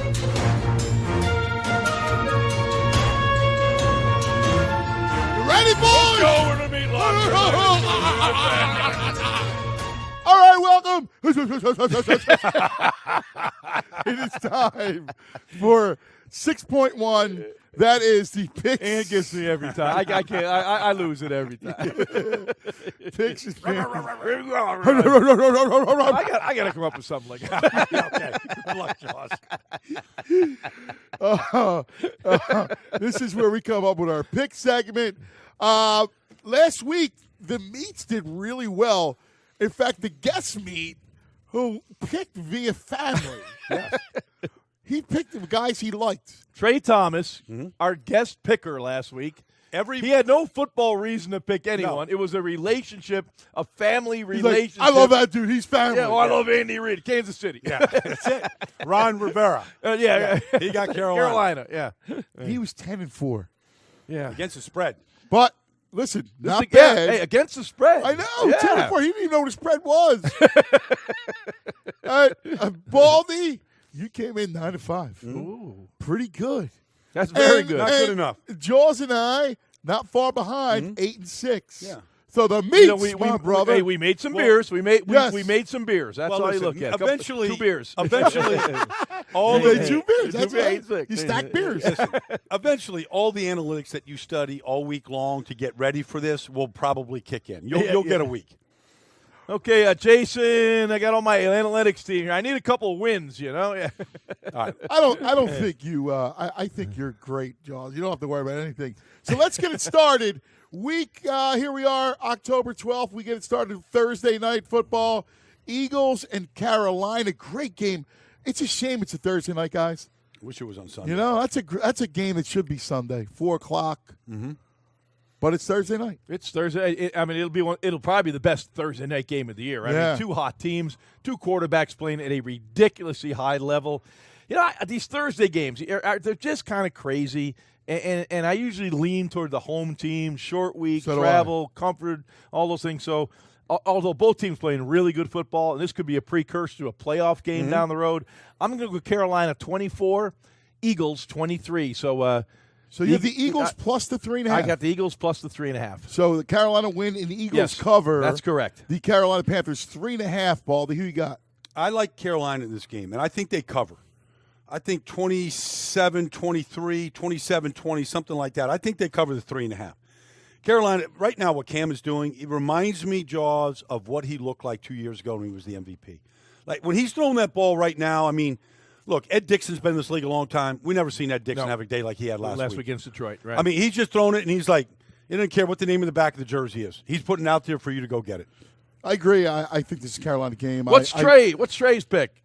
Ready, boys? Going to Meatlocker. All right, welcome. It is time for 6.1. That is the picks. And gets me every time. I can't. I lose it every time. Picks is I got to come up with something like that. Okay. Good luck, Josh. This is where we come up with our pick segment. Last week, the meats did really well. In fact, the guest meat, who picked via family, he picked the guys he liked. Trey Thomas, our guest picker last week. He had no football reason to pick anyone. No. It was a relationship, a family He's relationship. like, I love that dude. He's family. Yeah, I love Andy Reid, Kansas City. Yeah, that's it. Ron Rivera. Yeah. He got Carolina. Yeah. He was 10-4. Yeah. Against the spread. But listen, not Yeah, bad. hey, against the spread. I know. Yeah. 10-4. He didn't even know what the spread was. Baldy, you came in 9-5. Ooh. Pretty good. That's very good. Not good enough. Jaws and I, not far behind, 8-6. Yeah. So the meats, my brother. Hey, we made some beers. We made some beers. That's all you listen, look at. Eventually, 2 beers. Eventually, all the the 2 beers. That's beers, right. 8-6. You stack beers. eventually, all the analytics that you study all week long to get ready for this will probably kick in. You'll get a week. Okay, Jason, I got all my analytics team here. I need a couple of wins, Yeah. All right. I don't think you. I think you're great, Jaws. You don't have to worry about anything. So let's get it started. Here we are, October 12th. We get it started Thursday night football. Eagles and Carolina, great game. It's a shame it's a Thursday night, guys. Wish it was on Sunday. You know, that's a game that should be Sunday, 4:00. Mm-hmm. But it's Thursday night. It's Thursday. It'll probably be the best Thursday night game of the year. I mean, 2 hot teams, 2 quarterbacks playing at a ridiculously high level. You know, these Thursday games, they're just kind of crazy. And I usually lean toward the home team, short week, travel, comfort, all those things. So, although both teams playing really good football, and this could be a precursor to a playoff game down the road, I'm going to go Carolina 24, Eagles 23. So you have the Eagles plus the 3.5. I got the Eagles plus the 3.5. So the Carolina win and the Eagles cover. That's correct. The Carolina Panthers 3.5. Baldy, who you got? I like Carolina in this game, and I think they cover. I think 27-23, 27-20, something like that. I think they cover the 3.5. Carolina, right now what Cam is doing, it reminds me, Jaws, of what he looked like 2 years ago when he was the MVP. Like, when he's throwing that ball right now, I mean, look, Ed Dixon's been in this league a long time. We never seen Ed Dixon have a day like he had last week. Against Detroit, right? I mean, he's just throwing it, and he's like, he doesn't care what the name of the back of the jersey is. He's putting it out there for you to go get it. I agree. I think this is a Carolina game. What's Trey's pick?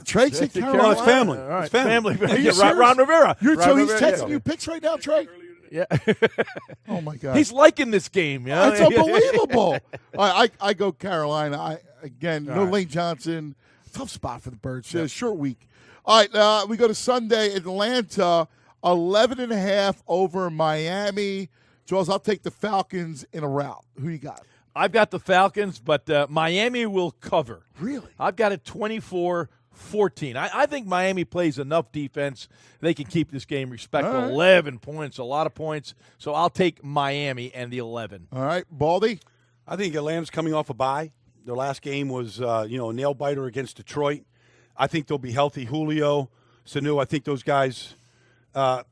Trey said Carolina. It's family. All right. It's family. Ron Rivera. He's Rivera, texting you picks right now, Trey? Yeah. Oh, my God. He's liking this game. Yeah. It's unbelievable. I go Carolina. No Lane Johnson. Tough spot for the Birds. Short week. All right, we go to Sunday, Atlanta, 11.5 over Miami. Jaws, I'll take the Falcons in a rout. Who you got? I've got the Falcons, but Miami will cover. Really? I've got it 24-14. I think Miami plays enough defense. They can keep this game respectable. Right. 11 points, a lot of points. So I'll take Miami and the 11. All right, Baldy? I think Atlanta's coming off a bye. Their last game was, a nail-biter against Detroit. I think they'll be healthy. Julio, Sanu, I think those guys I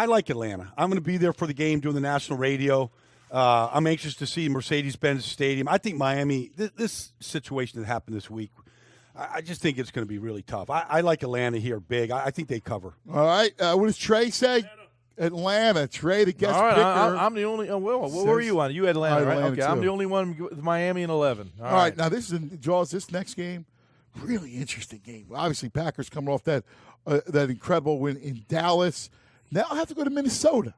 like Atlanta. I'm going to be there for the game doing the national radio. I'm anxious to see Mercedes-Benz Stadium. I think Miami, this situation that happened this week, I just think it's going to be really tough. I like Atlanta here big. I think they cover. All right. What does Trey say? Atlanta. Trey, the guest picker. I'm the only what were you on? You had Atlanta, right? Atlanta okay, too. I'm the only one with Miami and 11. All right. Now, this is Jaws. This next game, really interesting game. Obviously, Packers coming off that incredible win in Dallas. Now I have to go to Minnesota.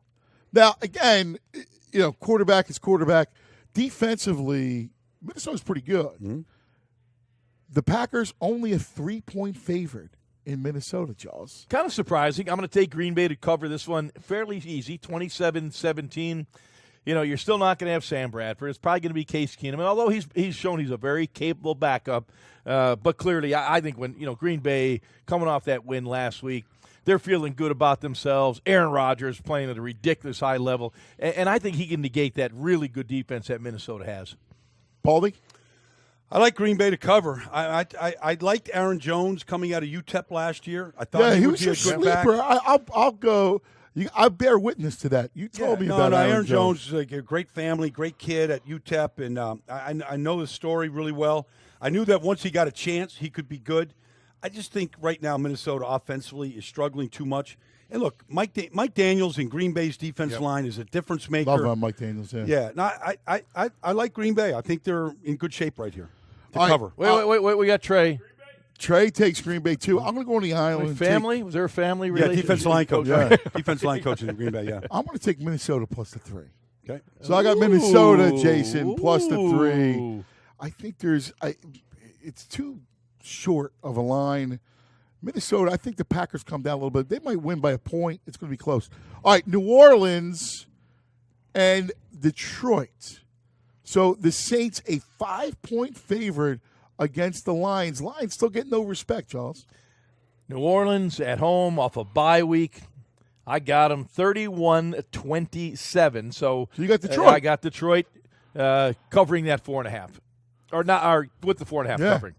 Now, again, quarterback is quarterback. Defensively, Minnesota's pretty good. Mm-hmm. The Packers only a 3-point favorite in Minnesota, Jaws. Kind of surprising. I'm going to take Green Bay to cover this one fairly easy, 27-17. you're still not going to have Sam Bradford. It's probably going to be Case Keenum. And although he's shown he's a very capable backup, but clearly I think when Green Bay coming off that win last week, they're feeling good about themselves. Aaron Rodgers playing at a ridiculous high level, and I think he can negate that really good defense that Minnesota has. Baldy? I like Green Bay to cover. I liked Aaron Jones coming out of UTEP last year. I thought he would was be a a good sleeper. back. I'll go. I bear witness to that. You told me about Aaron Jones is like a great family, great kid at UTEP, and I know the story really well. I knew that once he got a chance, he could be good. I just think right now Minnesota offensively is struggling too much. And look, Mike Daniels in Green Bay's defense line is a difference maker. Love Mike Daniels. Yeah. No, I like Green Bay. I think they're in good shape right here to All right. cover. Wait. We got Trey. Trey takes Green Bay too. I'm going to go on the island. Family? Was there a family relationship? Yeah, defensive line coach. Yeah. Defensive line coach in Green Bay, yeah. I'm going to take Minnesota plus the 3. Okay. So I got Minnesota, Ooh. Jason, plus the 3. Ooh. I think it's too short of a line. Minnesota, I think the Packers come down a little bit. They might win by a point. It's going to be close. All right, New Orleans and Detroit. So the Saints, a 5-point favorite against the Lions. Lions still get no respect, Charles. New Orleans at home off a bye week. I got them 31-27. So you got Detroit. I got Detroit covering that 4.5. Or not, or with the 4.5 covering.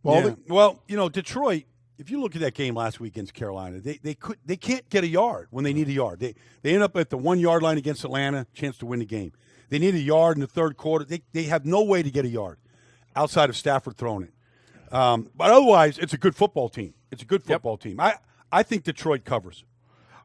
Yeah. Well, Detroit, if you look at that game last week against Carolina, they can't get a yard when they need a yard. They end up at the 1-yard line against Atlanta, chance to win the game. They need a yard in the third quarter. They have no way to get a yard outside of Stafford throwing it. But otherwise, it's a good football team. It's a good football team. I think Detroit covers.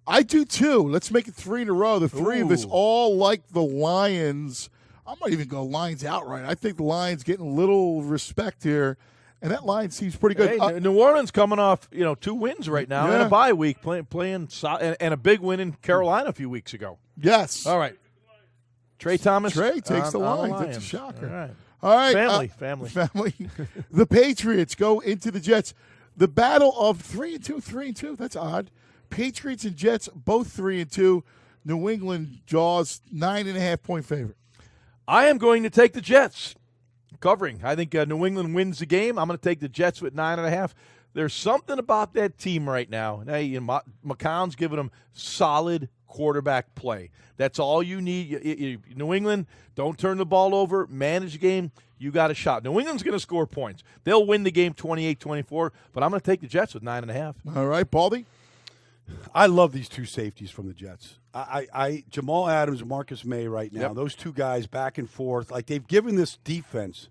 I do too. Let's make it 3 in a row. The 3 of us all like the Lions. I might even go Lions outright. I think the Lions getting a little respect here, and that line seems pretty good. Hey, New Orleans coming off 2 wins right now and a bye week, playing and a big win in Carolina a few weeks ago. Yes. All right. Trey Thomas. Trey takes the on Lions. That's a Lions. shocker. All right. Family. The Patriots go into the Jets. The battle of 3-2. That's odd. Patriots and Jets both 3-2. New England Jaws 9.5-point favorite. I am going to take the Jets covering. I think New England wins the game. I'm going to take the Jets with 9.5. There's something about that team right now. Hey, McCown's giving them solid quarterback play. That's all you need. New England, don't turn the ball over. Manage the game. You got a shot. New England's going to score points. They'll win the game 28-24, but I'm going to take the Jets with 9.5. All right, Baldy? I love these 2 safeties from the Jets. Jamal Adams and Marcus May right now, those 2 guys back and forth, like they've given this defense,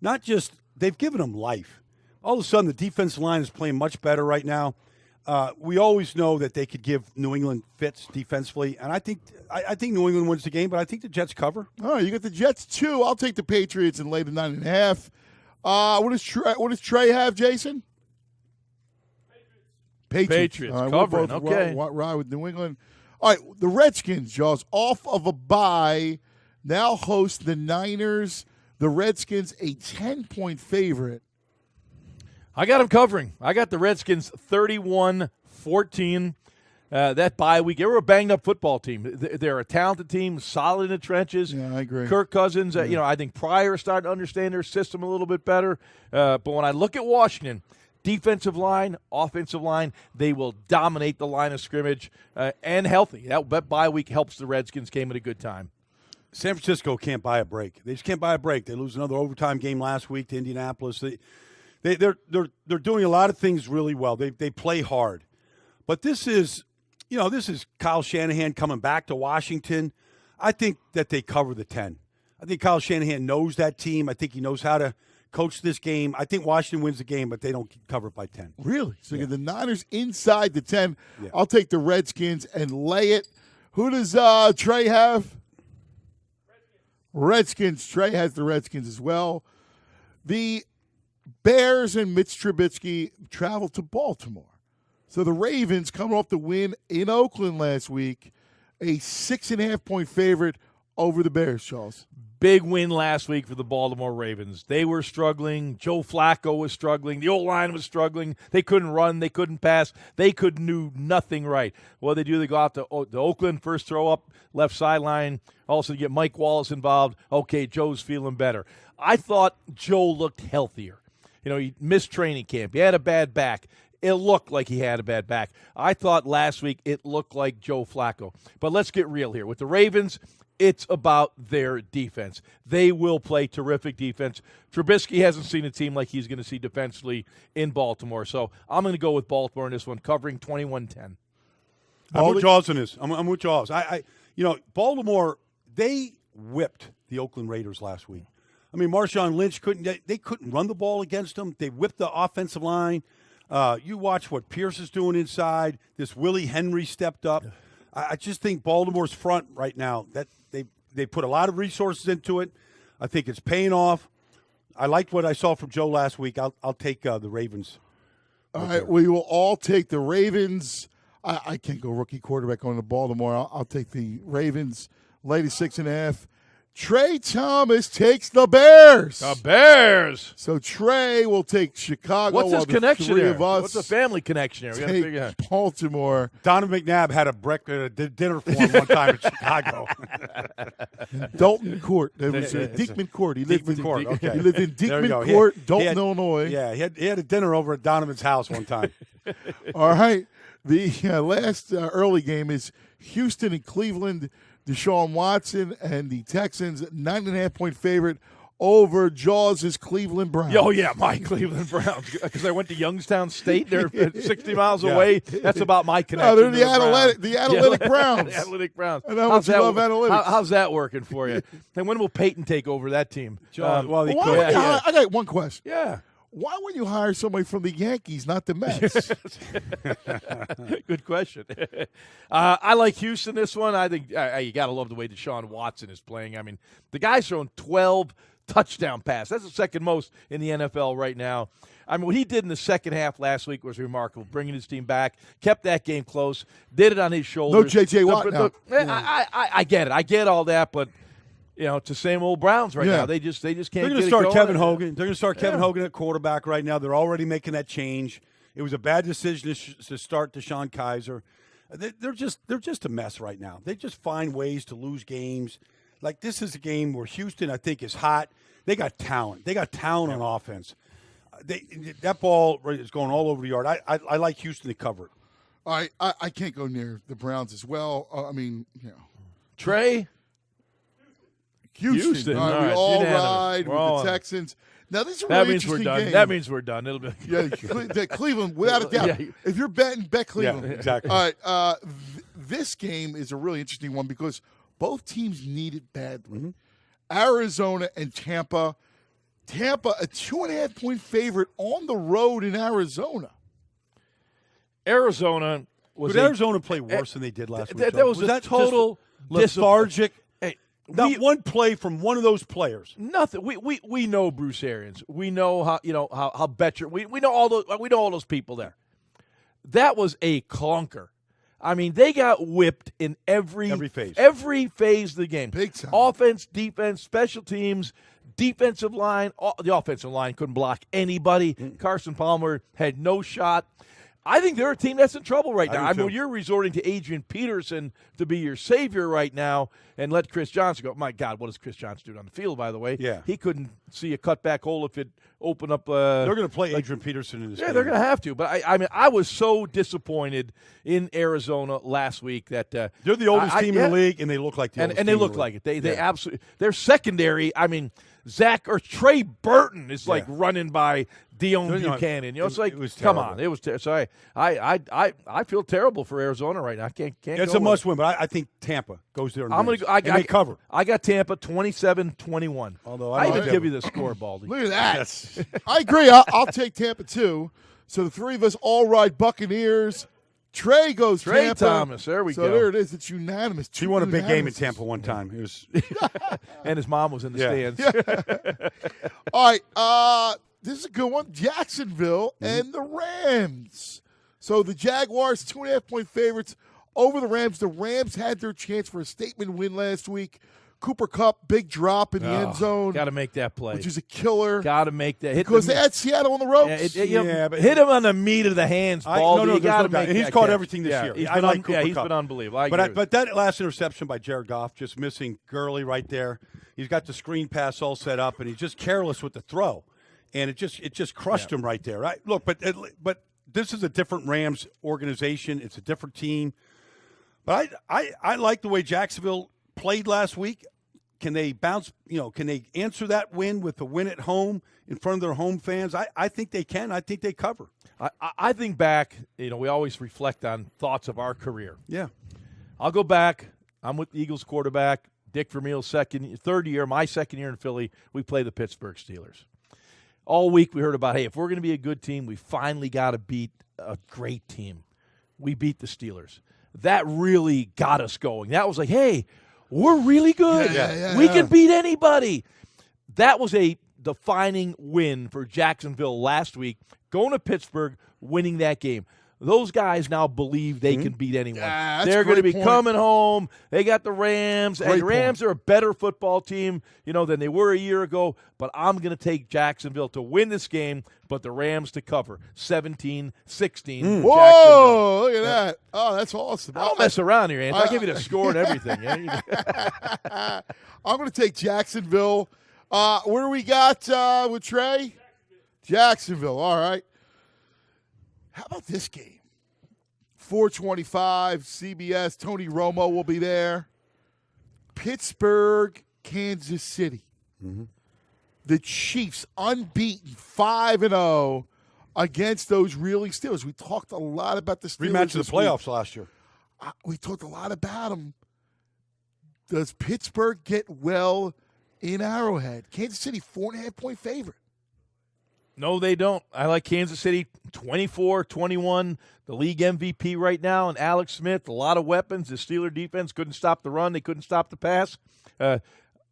not just, they've given them life. All of a sudden, the defensive line is playing much better right now. We always know that they could give New England fits defensively, and I think New England wins the game, but I think the Jets cover. All right, you got the Jets, too. I'll take the Patriots and lay the 9.5. What does Trey have, Jason? Patriots All right, covering, we'll both okay. ride with New England. All right, the Redskins, Jaws, off of a bye, now host the Niners. The Redskins, a 10-point favorite. I got them covering. I got the Redskins 31-14. That bye week, they were a banged-up football team. They're a talented team, solid in the trenches. Yeah, I agree. Kirk Cousins, I think Pryor is starting to understand their system a little bit better. But when I look at Washington, defensive line, offensive line, they will dominate the line of scrimmage and healthy. That bye week helps the Redskins came at a good time. San Francisco can't buy a break. They just can't buy a break. They lose another overtime game last week to Indianapolis. They're doing a lot of things really well. They play hard. But this is Kyle Shanahan coming back to Washington. I think that they cover the 10. I think Kyle Shanahan knows that team. I think he knows how to coach this game. I think Washington wins the game, but they don't cover it by 10. Really? So you get the Niners inside the 10. Yeah. I'll take the Redskins and lay it. Who does Trey have? Redskins. Trey has the Redskins as well. The Bears and Mitch Trubisky travel to Baltimore. So the Ravens coming off the win in Oakland last week, a 6.5-point favorite over the Bears, Charles. Big win last week for the Baltimore Ravens. They were struggling. Joe Flacco was struggling. The O-line was struggling. They couldn't run. They couldn't pass. They could do nothing right. What do? They go out to Oakland, first throw up, left sideline. Also get Mike Wallace involved. Okay, Joe's feeling better. I thought Joe looked healthier. He missed training camp. He had a bad back. It looked like he had a bad back. I thought last week it looked like Joe Flacco. But let's get real here. With the Ravens, it's about their defense. They will play terrific defense. Trubisky hasn't seen a team like he's going to see defensively in Baltimore. So I'm going to go with Baltimore in this one, covering 21-10. I'm with Jaws in this. I'm with Jaws. Baltimore, they whipped the Oakland Raiders last week. I mean, Marshawn Lynch couldn't run the ball against them. They whipped the offensive line. You watch what Pierce is doing inside. This Willie Henry stepped up. I just think Baltimore's front right now, that they put a lot of resources into it. I think it's paying off. I liked what I saw from Joe last week. I'll take the Ravens. All right, we will all take the Ravens. I can't go rookie quarterback on the Baltimore. I'll take the Ravens. Latest 6.5. Trey Thomas takes the Bears. The Bears. So Trey will take Chicago. What's his connection there? What's the family connection there? We got to figure out. Baltimore. Donovan McNabb had a dinner for him one time in Chicago. Dalton Court. It was Diekman Court. He lived in Court. Okay. He lived in Diekman Court, Dalton, Illinois. Yeah, he had a dinner over at Donovan's house one time. All right. The last early game is Houston and Cleveland. Deshaun Watson and the Texans, 9.5-point favorite over Jaws' Cleveland Browns. Oh, yeah, my Cleveland Browns. Because I went to Youngstown State. They're 60 miles away. That's about my connection. No, they're the analytic Browns. The athletic Browns. And how much you love analytics. How's that working for you? And when will Peyton take over that team? I got one question. Yeah. Why would you hire somebody from the Yankees, not the Mets? Good question. I like Houston this one. I think you got to love the way Deshaun Watson is playing. I mean, the guy's thrown 12 touchdown passes. That's the second most in the NFL right now. I mean, what he did in the second half last week was remarkable, bringing his team back, kept that game close, did it on his shoulders. No J.J. Watt now. I get it. I get all that, but it's the same old Browns right now. They just can't. They're going to start Kevin Hogan. They're going to start Kevin Hogan at quarterback right now. They're already making that change. It was a bad decision to start Deshaun Kaiser. They're just a mess right now. They just find ways to lose games. Like this is a game where Houston, I think, is hot. They got talent. They got talent on offense. That ball is going all over the yard. I like Houston to cover it. I can't go near the Browns as well. Trey. Houston. All right, we all ride with the Texans. Now, this is a really interesting game. That means we're done. It'll be Cleveland, without a doubt. Yeah. If you're betting, bet Cleveland. Yeah, exactly. All right. This game is a really interesting one because both teams need it badly. Mm-hmm. Arizona and Tampa. Tampa, a 2.5-point favorite on the road in Arizona. Arizona Would Arizona play worse than they did last week? That was a total lethargic. Not one play from one of those players. Nothing. We know Bruce Arians. We know how Betcher. We know all those people there. That was a clunker. I mean, they got whipped in every phase. Every phase of the game. Big time. Offense, defense, special teams, defensive line. The offensive line couldn't block anybody. Carson Palmer had no shot. I think they're a team that's in trouble right now. I mean, you're resorting to Adrian Peterson to be your savior right now and let Chris Johnson go. My God, what does Chris Johnson do on the field, by the way? Yeah. He couldn't see a cutback hole if it opened up. They're going to play Adrian Peterson in this game. Yeah, they're going to have to. But, I was so disappointed in Arizona last week that they're the oldest team in the league, and they look like the oldest and they team look in the like league. it. They absolutely – their secondary, I mean, Trey Burton is like running by Dion Buchanan. It's like, come on. It was so I feel terrible for Arizona right now. I can't It's go a must win, but I think Tampa goes there and wins. I cover. I got Tampa 27-21. Although I even give you the score, Baldy. Look at that. I agree. I'll take Tampa too. So the three of us all ride Buccaneers. Trey goes Trey Tampa. Thomas. There we go. So there it is. It's unanimous. He won a big game in Tampa one time. It was and his mom was in the stands. All right. This is a good one. Jacksonville and the Rams. So the Jaguars, 2.5-point favorites over the Rams. The Rams had their chance for a statement win last week. Cooper Kupp, big drop in the end zone. Got to make that play. Which is a killer. Got to make that. Because they had Seattle on the ropes. But hit him on the meat of the hands, Baldy. You got to make He's that caught catch. everything this year. He's been unbelievable. But that last interception by Jared Goff, just missing Gurley right there. He's got the screen pass all set up, and he's just careless with the throw. And it just crushed him right there. Right? Look, but this is a different Rams organization. It's a different team. But I like the way Jacksonville played last week. Can they bounce? Can they answer that win with the win at home in front of their home fans? I think they can. I think they cover. I think back. We always reflect on thoughts of our career. Yeah, I'll go back. I'm with the Eagles quarterback Dick Vermeil's third year. My second year in Philly, we play the Pittsburgh Steelers. All week we heard about, hey, if we're going to be a good team, we finally got to beat a great team. We beat the Steelers. That really got us going. That was like, hey, we're really good. We can beat anybody. That was a defining win for Jacksonville last week, going to Pittsburgh, winning that game. Those guys now believe they can beat anyone. They're going to be coming home. They got the Rams. And the Rams are a better football team, than they were a year ago. But I'm going to take Jacksonville to win this game, but the Rams to cover 17-16. Whoa, look at that. Oh, that's awesome. I don't mess around here, Andy. I give you the score and everything. I'm going to take Jacksonville. Where do we got with Trey? Jacksonville. All right. How about this game? 425, CBS. Tony Romo will be there. Pittsburgh, Kansas City. Mm-hmm. The Chiefs unbeaten 5-0 against those reeling Steelers. We talked a lot about the Steelers. Rematch of the playoffs last year. We talked a lot about them. Does Pittsburgh get well in Arrowhead? Kansas City, 4.5-point favorite. No, they don't. I like Kansas City 24-21, the league MVP right now, and Alex Smith, a lot of weapons. The Steeler defense couldn't stop the run. They couldn't stop the pass. I'm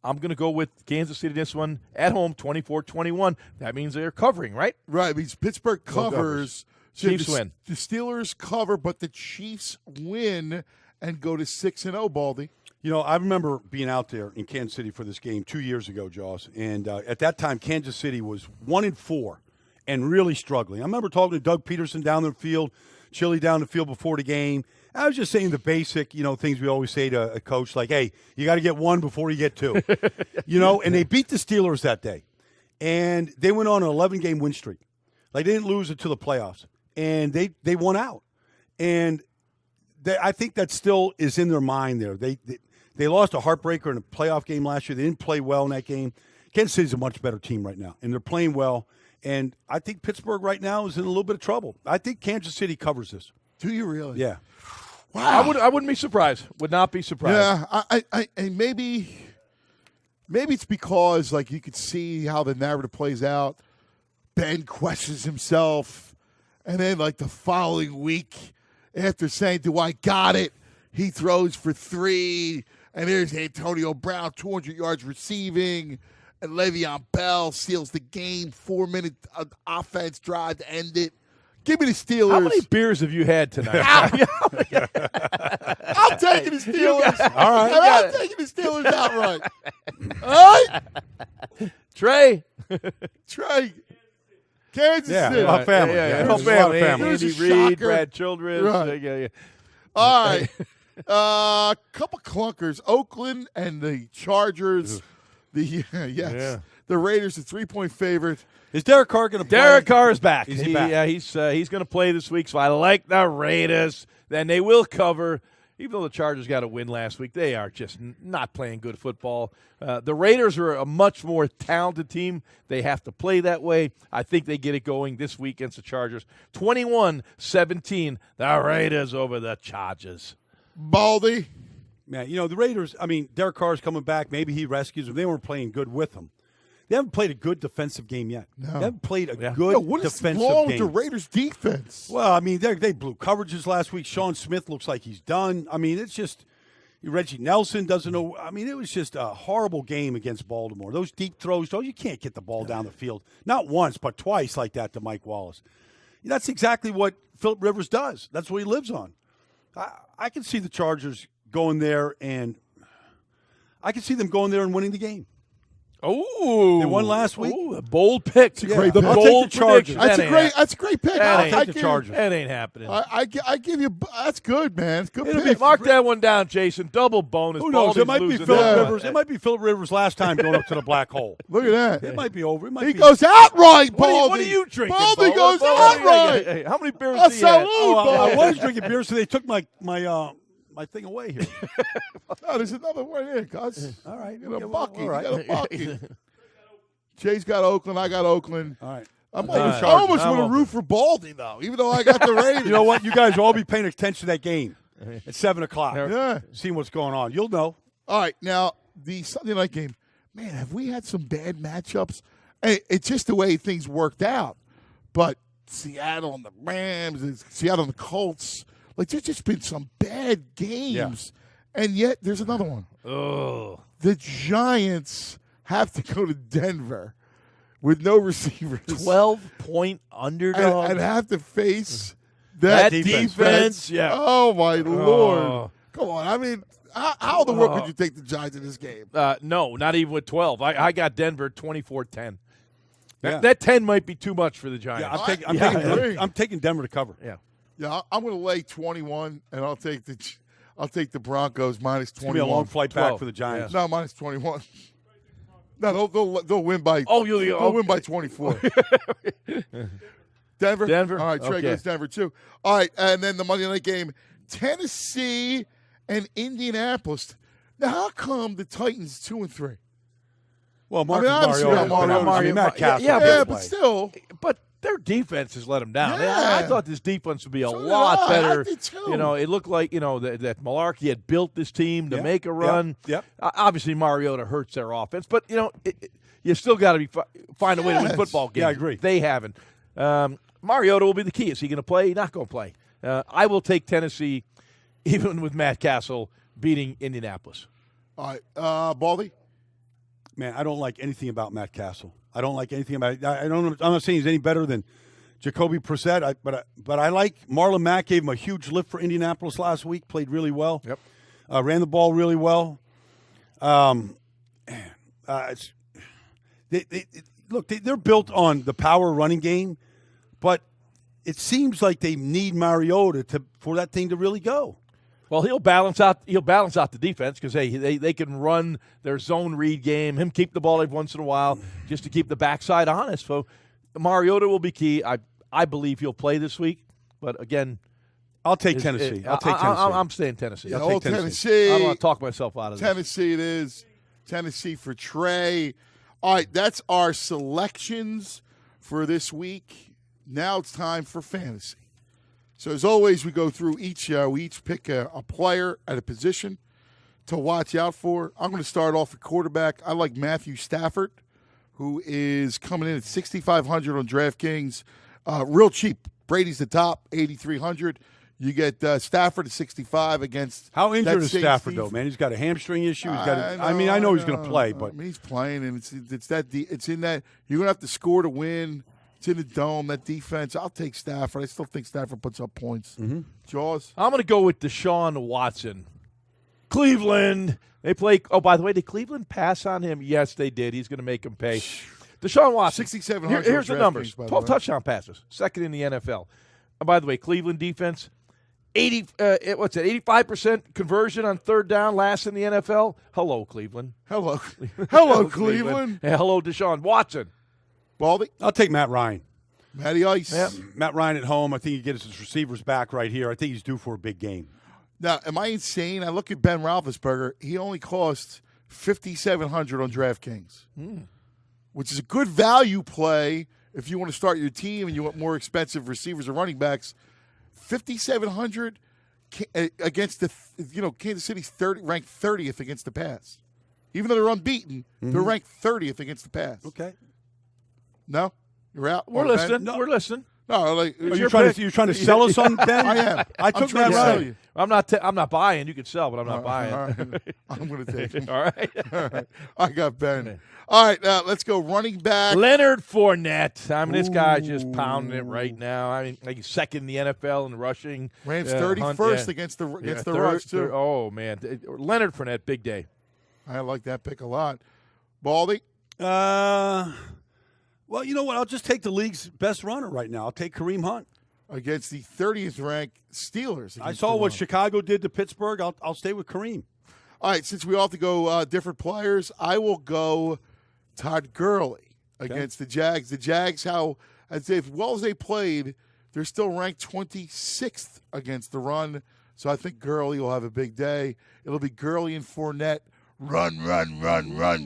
going to go with Kansas City this one at home, 24-21. That means they're covering, right? Right. It means Pittsburgh covers. Chiefs win. The Steelers cover, but the Chiefs win and go to 6-0, Baldy. I remember being out there in Kansas City for this game 2 years ago, Jaws, and at that time, Kansas City was 1-4 and really struggling. I remember talking to Doug Peterson down the field, Chili down the field before the game. I was just saying the basic, things we always say to a coach, like, hey, you got to get one before you get two. And they beat the Steelers that day, and they went on an 11-game win streak. Like, they didn't lose it to the playoffs, and they won out. And I think that still is in their mind there. They lost a heartbreaker in a playoff game last year. They didn't play well in that game. Kansas City's a much better team right now, and they're playing well. And I think Pittsburgh right now is in a little bit of trouble. I think Kansas City covers this. Do you really? Yeah. Wow. I wouldn't be surprised. Would not be surprised. Yeah. And maybe it's because you could see how the narrative plays out. Ben questions himself, and then the following week, after saying, "Do I got it?" he throws for 3. And there's Antonio Brown, 200 yards receiving. And Le'Veon Bell seals the game. 4-minute offense drive to end it. Give me the Steelers. How many beers have you had tonight? I'm taking the Steelers. All right. I'm taking the Steelers outright. All right? Trey. Kansas City. A lot of family. Yeah. Whole family. There's Andy a Reid, shocker. Brad Childress. Right. All right. Couple clunkers. Oakland and the Chargers. The Raiders, a 3-point favorite. Is Derek Carr going to play? Derek Carr is back. Is he back? Yeah, he's going to play this week, so I like the Raiders. Then they will cover. Even though the Chargers got a win last week, they are just not playing good football. The Raiders are a much more talented team. They have to play that way. I think they get it going this week against the Chargers. 21-17, the Raiders over the Chargers. Baldy. Man, the Raiders, Derek Carr's coming back. Maybe he rescues them. They weren't playing good with him. They haven't played a good defensive game yet. No. They haven't played a good what is defensive wrong game. with the Raiders' defense? Well, they blew coverages last week. Sean Smith looks like he's done. It's just Reggie Nelson doesn't know. It was just a horrible game against Baltimore. Those deep throws, you can't get the ball down the field. Not once, but twice like that to Mike Wallace. That's exactly what Phillip Rivers does. That's what he lives on. I can see the Chargers going there, and I can see them going there and winning the game. Oh, They won last week. Ooh, a bold pick. Yeah, great the pick. I'll take bold the Chargers. prediction. That's a great pick. That I'll take the Chargers. That ain't happening. I give you. That's good, man. It's good It'll pick. Mark that one down, Jason. Double bonus. Who knows? Baldy's It might be losing Philip that one. Rivers. It might be Philip Rivers' last time going up to the black hole. Look at that. It might be over. It might He be. goes outright, What Baldy. are you drinking? Baldy Baldy? goes outright. Hey, how many beers A do you have? salute, I Baldy. was drinking beer, so they took my thing away here. Oh, there's another one here, cuz. All right. You got a Okay, well, bucket. all right. You got a bucket. Jay's got Oakland. I got Oakland. All right. I'm right. almost, I almost I'm want to open. root for Baldy, though, even though I got the Raiders. You know what? You guys will all be paying attention to that game at 7 o'clock. Yeah. Seeing what's going on. You'll know. All right, now the Sunday night game. Man, have we had some bad matchups? Hey, it's just the way things worked out. But Seattle and the Rams, and Seattle and the Colts, like there's just been some bad games, and yet there's another one. Oh, The Giants have to go to Denver with no receivers, 12-point underdog. and have to face that defense. Yeah. Oh my Lord! Oh. Come on, I mean. How in the world could you take the Giants in this game? No, not even with 12. I got Denver 24-10. Yeah. That 10 might be too much for the Giants. Yeah, I agree. I'm taking Denver to cover. Yeah. Yeah, I'm going to lay 21, and I'll take the Broncos minus It's going to be a 21. long flight back 12. for the Giants. No, minus 21. No, they'll win by. They'll win by 24. Denver. Denver? All right, Trey Okay. goes Denver too. All right, and then the Monday night game, Tennessee and Indianapolis. Now, how come the Titans 2-3? Well, Marcus obviously Mariota. not Mariota. I mean, Matt Castle. Yeah, Yeah, doesn't but play. still. But their defense has let them down. Yeah. I thought this defense would be a So did lot I. better. I did too. You know, it looked like that Malarkey had built this team to Yep, make a yep, run. yep. Obviously, Mariota hurts their offense, but you still got to find a way to win Yes. football games. Yeah, I agree. They haven't. Mariota will be the key. Is he going to play? Not going to play. I will take Tennessee, even with Matt Castle beating Indianapolis. All right, Baldy. Man, I don't like anything about Matt Castle. I don't like anything about it. I'm not saying he's any better than Jacoby Brissett, but I like Marlon Mack. Gave him a huge lift for Indianapolis last week. Played really well. Yep. Ran the ball really well. They're built on the power running game, but it seems like they need Mariota for that thing to really go. Well, he'll balance out the defense because they can run their zone read game. Him keep the ball every once in a while just to keep the backside honest. So Mariota will be key. I believe he'll play this week, but again, I'll take Tennessee. I'll take Tennessee. I'm staying Tennessee. Yeah, I'll take old Tennessee. Tennessee. I don't want to talk myself out of this. Tennessee it is. Tennessee for Trey. All right, that's our selections for this week. Now it's time for fantasy. So as always, we go through each pick a player at a position to watch out for. I'm going to start off at quarterback. I like Matthew Stafford, who is coming in at 6,500 on DraftKings. Real cheap. Brady's the top, 8,300. You get Stafford at 65 against. How injured that is Saints Stafford defense. though, man? He's got a hamstring issue. I know he's going to play, but I mean, he's playing, and it's in that you're going to have to score to win. It's in the dome. That defense. I'll take Stafford. I still think Stafford puts up points. Mm-hmm. Jaws. I'm going to go with Deshaun Watson. Cleveland. They play. Oh, by the way, did Cleveland pass on him? Yes, they did. He's going to make them pay. Deshaun Watson. 6,700 Here's the numbers. DraftKings, by the 12 way. touchdown passes. Second in the NFL. And by the way, Cleveland defense, 85% conversion on third down, last in the NFL. Hello, Cleveland. Hello, Hello, Cleveland. Hey, hello, Deshaun Watson. Baldy. I'll take Matt Ryan. Matty Ice. Yep. Matt Ryan at home. I think he gets his receivers back right here. I think he's due for a big game. Now, am I insane? I look at Ben Roethlisberger. He only costs 5,700 on DraftKings, which is a good value play if you want to start your team and you want more expensive receivers or running backs. 5,700 against Kansas City's ranked 30th against the pass. Even though they're unbeaten, they're ranked 30th against the pass. Okay. No, you're out. We're Or listening. Ben? We're listening. No, like Are you your trying pick. to trying to sell us on Ben? I am. I I'm took trying Matt to sell Ryan. you. I'm not buying. You can sell, but I'm not buying. All right. I'm going to take him. All right. I got Ben. All right, let's go running back. Leonard Fournette. I mean, this guy's just pounding it right now. I mean, like he's second in the NFL in rushing. Rams Hunt, 31st yeah. against the Yeah, rush too. Oh man, Leonard Fournette, big day. I like that pick a lot. Baldy? Well, you know what? I'll just take the league's best runner right now. I'll take Kareem Hunt. Against the 30th ranked Steelers. I saw what Chicago did to Pittsburgh. I'll stay with Kareem. All right, since we all have to go different players, I will go Todd Gurley against the Jags. The Jags, as well as they played, they're still ranked 26th against the run. So I think Gurley will have a big day. It'll be Gurley and Fournette. Run,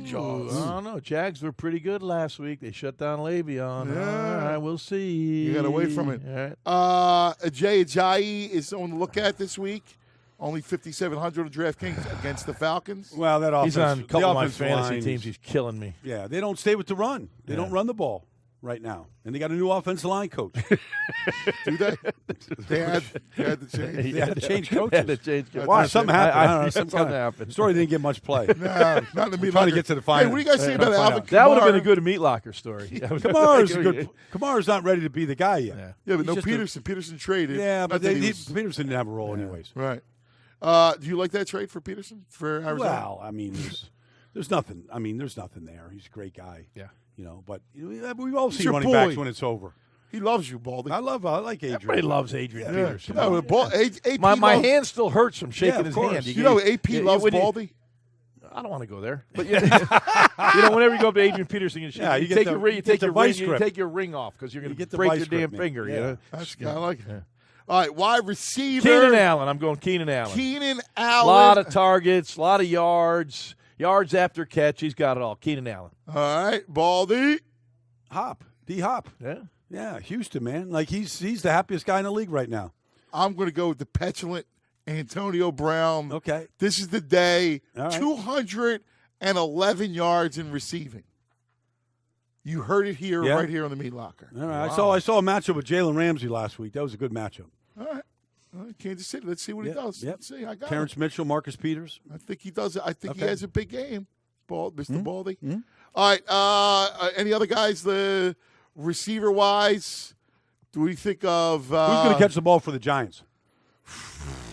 Jaws. I don't know. Jags were pretty good last week. They shut down Le'Veon. Yeah. All right, we'll see. You got away from it. All right. Ajay Ajayi is someone to look at this week. Only 5,700 on DraftKings against the Falcons. Well, that offense. He's on a couple of my offensive fantasy line teams. He's killing me. Yeah, they don't stay with the run. They don't run the ball right now. And they got a new offensive line coach. Do they? They had to change. They had to change coaches. They had to change coaches. Why? Something happened. I don't know. Something happened. Story didn't get much play. No, not in the Trying to get to the final. Hey, what do you guys say about Alvin Kamara? That would have been a good Meatlocker story. Kamara's a good. Kamara's not ready to be the guy yet. Yeah, but He's no just Peterson. Peterson traded. Yeah, but Not that he was- Peterson didn't have a role anyways. Right. Do you like that trade for Peterson for Arizona? Well, I mean, there's nothing. I mean, there's nothing there. He's a great guy. Yeah. You know, but we've all seen your running boy. backs when it's over. He loves you, Baldy. I like Adrian. Everybody loves Adrian Peterson. No, AP My loves, hand still hurts from shaking of his course. hand. You know, AP loves Baldy. I don't want to go there, but whenever you go up to Adrian Peterson, you Yeah, you get take the- your ring, you you get take the your vice ring, you grip. take your ring off because you're going get to the break vice your damn grip, man. finger. Yeah. You know? I like it. All right, wide receiver. Keenan Allen. I'm going Keenan Allen. Keenan A Allen. lot of targets, a lot of yards after catch. He's got it all. Keenan Allen. All right, Baldy. D-Hop. Yeah. Yeah, Houston, man. Like he's the happiest guy in the league right now. I'm going to go with the petulant Antonio Brown. Okay. This is the day. All right. 211 yards in receiving. You heard it here, Yeah. right here on the Meatlocker. All right. I saw a matchup with Jalen Ramsey last week. That was a good matchup. All right. Kansas City. Let's see what he does. Yep. Let's see. I got Terrence Mitchell, Marcus Peters. I think he does. I think he Okay. has a big game, Mr. Baldy. Mhm. All right. Any other guys, the receiver-wise, do we think of Who's going to catch the ball for the Giants?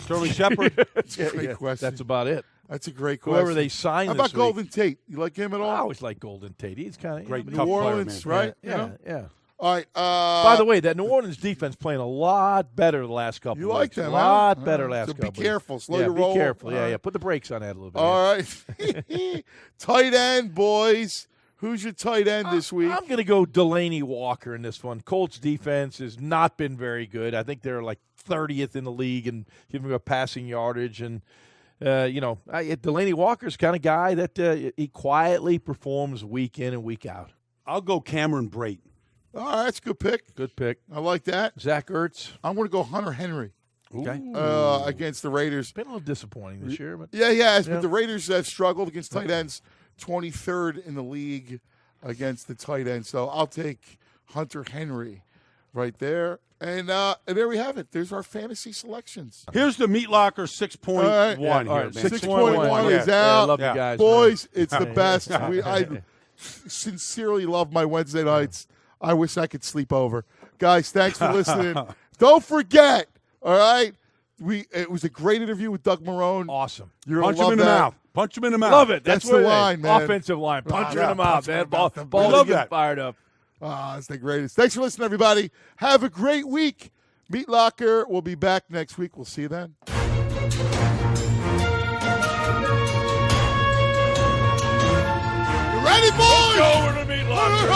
Sterling Shepard? That's a great question. That's about it. That's a great question. Whoever they sign How this about week. Golden Tate? You like him at all? I always like Golden Tate. He's kind of Great New tough player, Orleans, man. right? Yeah, You know? yeah. All right. By the way, that New Orleans defense playing a lot better the last couple You of like weeks. them, A lot huh? better So last be couple of weeks. careful. Slow yeah, your be roll. careful. All Yeah, right. yeah. Put the brakes on that a little bit. All right. Tight end, boys. Who's your tight end this week? I'm going to go Delaney Walker in this one. Colts defense has not been very good. I think they're like 30th in the league and giving a passing yardage. And, Delaney Walker's kind of guy that he quietly performs week in and week out. I'll go Cameron Brate. All right, that's a good pick. Good pick. I like that. Zach Ertz. I'm going to go Hunter Henry Okay. against the Raiders. Been a little disappointing this year, but Yeah, Yeah. but the Raiders have struggled against tight ends, 23rd in the league against the tight end. So I'll take Hunter Henry right there. And there we have it. There's our fantasy selections. Here's the Meatlocker 6.1 All right. here, all right, man. 6.1 is Yeah, I out. love you Yeah. guys. Boys, it's the best. I sincerely love my Wednesday nights. I wish I could sleep over. Guys, thanks for listening. Don't forget, all right, it was a great interview with Doug Marone. Awesome. You're Punch him gonna in love the that. mouth. Punch him in the mouth. Love it. That's what the it is. line, man. Offensive line. Punch him yeah, in the mouth, punch him man. in the mouth. Ball love get that. fired up. It's the greatest. Thanks for listening, everybody. Have a great week. Meatlocker will be back next week. We'll see you then. You ready, boys? Over to Meatlocker.